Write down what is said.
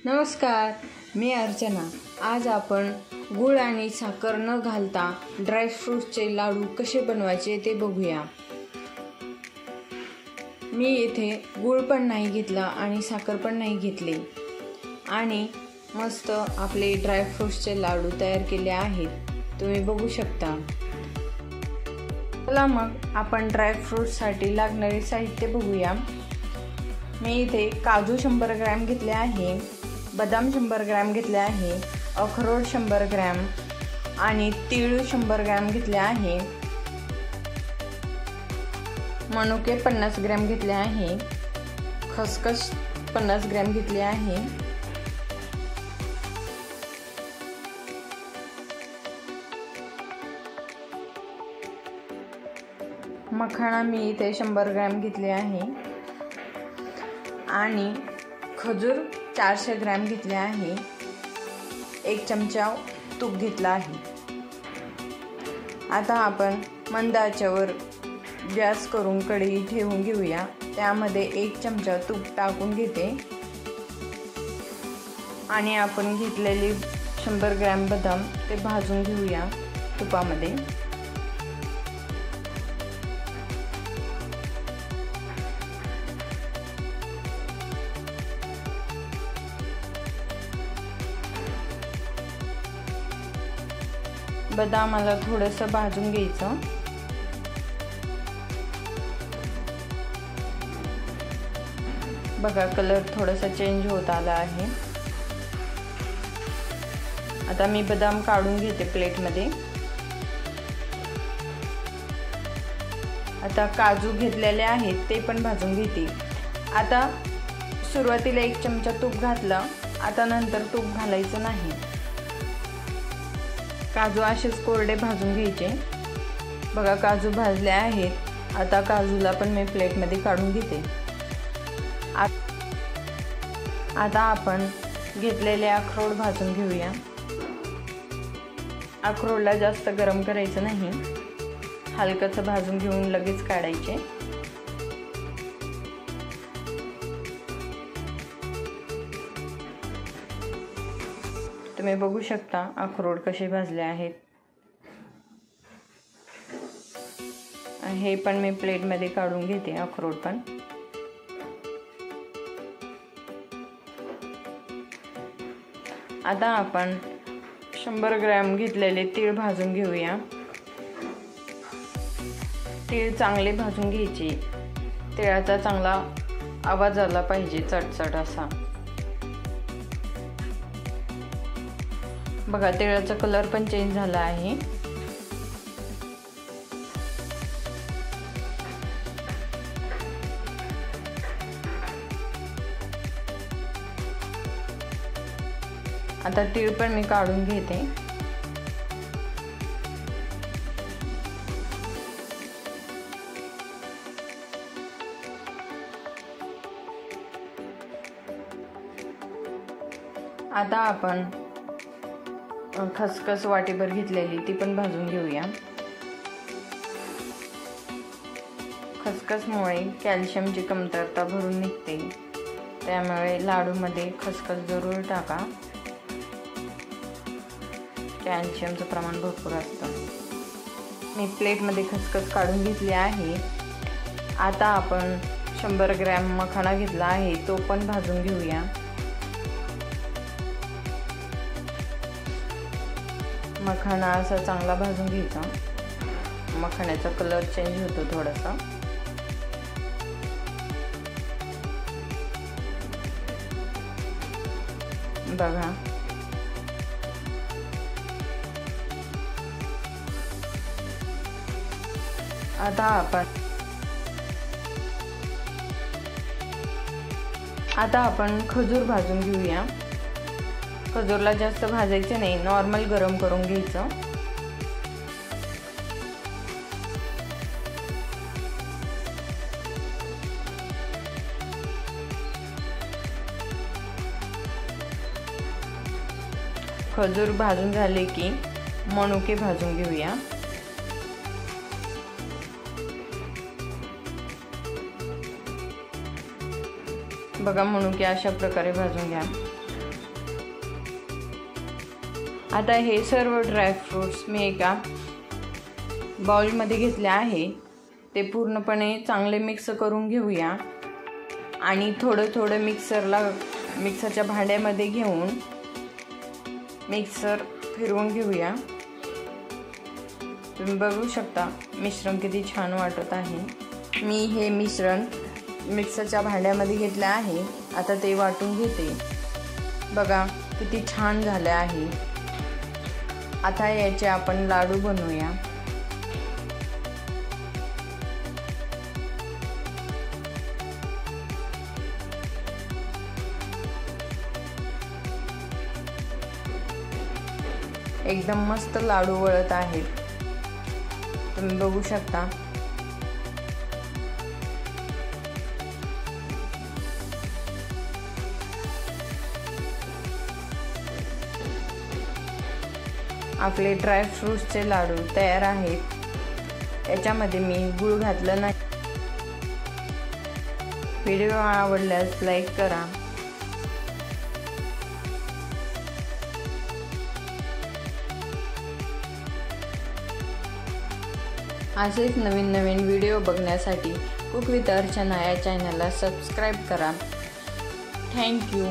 नमस्कार, मी अर्चना। आज आपण गूळ आणि साखर न घालता ड्रायफ्रूट्सचे लाडू कसे बनवायचे ते बघूया। मी इथे गूळ पण नाही घेतला आणि साखर पण नाही घेतली आणि मस्त आपले ड्रायफ्रूट्सचे लाडू तयार केले आहेत, तुम्ही बघू शकता। चला मग आपण ड्रायफ्रूट्ससाठी लागणारे साहित्य बघूया। मी इथे काजू 100 ग्रॅम घेतले आहे, बदाम 100 ग्रॅम घेतले आहे, अक्रोड 100 ग्रॅम आणि तीळ 100 ग्रॅम घेतले आहे, मनुके 50 ग्रॅम घेतले आहे, खसखस 50 ग्रॅम घेतले आहे, मखाणा मी इथे 100 ग्रॅम घेतले आहे आणि खजूर 400 ग्रॅम घेतले आहे, 1 चमचा तूप घेतला आहे। आता आपण मंद आचेवर गॅस करून कढई ठेवून घेऊया। त्यामध्ये 1 चमचा तूप टाकून घेते आणि आपण घेतलेले 100 ग्रॅम बदाम ते भाजून घेऊया तुपामध्ये। बदामाला थोडंसं भाजून घ्यायचं। बघा कलर थोडासा चेंज होत आला आहे। आता मी बदाम काढून घेते प्लेटमध्ये। आता काजू घेतलेले आहेत ते पण भाजून घेते। आता सुरुवातीला 1 चमचा तूप घातलं, आता नंतर तूप घालायचं नाही। काजू असेच कोरडे भाजून घ्यायचे। बघा काजू भाजले आहेत। आता काजूला पण मी प्लेटमध्ये काढून घेते। आता आपण घेतलेले अक्रोड भाजून घेऊया। अक्रोडला जास्त गरम करायचं नाही, हलकंसं भाजून घेऊन लगेच काढायचे। तुम्ही बघू शकता अक्रोड कसे भाजले आहेत। हे पण मी प्लेटमध्ये काढून घेते अक्रोड पण। आता आपण 100 ग्रॅम घेतलेले तीळ भाजून घेऊया। तीळ चांगले भाजून घ्यायचे, तिळाचा चांगला आवाज आला पाहिजे, चटचट असा। बघा तिळाचा कलर पण चेंज झाला आहे। आता तीळ पण मी काढून घेते। आता आपण खसखस वाटीभर घेतलेली ती पण भाजून घेऊया। खसखसमुळे कॅल्शियमची कमतरता भरून निघते, त्यामुळे लाडूमध्ये खसखस जरूर टाका, कॅल्शियमचं प्रमाण भरपूर असतं। मी प्लेटमध्ये खसखस काढून घेतली आहे। आता आपण 100 ग्रॅम मखाणा घेतला आहे, तो पण भाजून घेऊया। मखाणा असा चांगला भाजून घ्यायचा, मखाण्याचा कलर चेंज होतो थोडासा। बघा आता आपण खजूर भाजून घेऊया। खजूरला जास्त भाजायचे नाही, नॉर्मल गरम करून घ्यायचं। खजूर भाजून झाले की मनुके भाजून घेऊया। बघा मनुके अशा प्रकारे भाजून घ्या। आता हे सर्व ड्रायफ्रूट्स मी एका बाउलमध्ये घेतले आहे. ते पूर्णपणे चांगले मिक्स करून घेऊया आणि थोडं मिक्सरच्या भांड्यामध्ये घेऊन मिक्सर फिरवून घेऊया. तुम्ही बघू शकता मिश्रण किती छान वाटत आहे. मी हे मिश्रण मिक्सरच्या भांड्यामध्ये घेतले आहे. आता ते वाटून घेते. बघा किती छान झाले आहे. आता याचे आपण लाडू बनवूया. एकदम मस्त लाडू वळत आहेत. तुम्ही बघू शकता. आपले ड्रायफ्रूट्सचे लाडू तयार आहेत. याच्यामध्ये मी गूळ घातलं नाही. व्हिडिओ आवडल्यास लाईक करा. असेच नवीन व्हिडिओ बघण्यासाठी कुक विथ अर्चना या चॅनलला सबस्क्राईब करा. थँक्यू.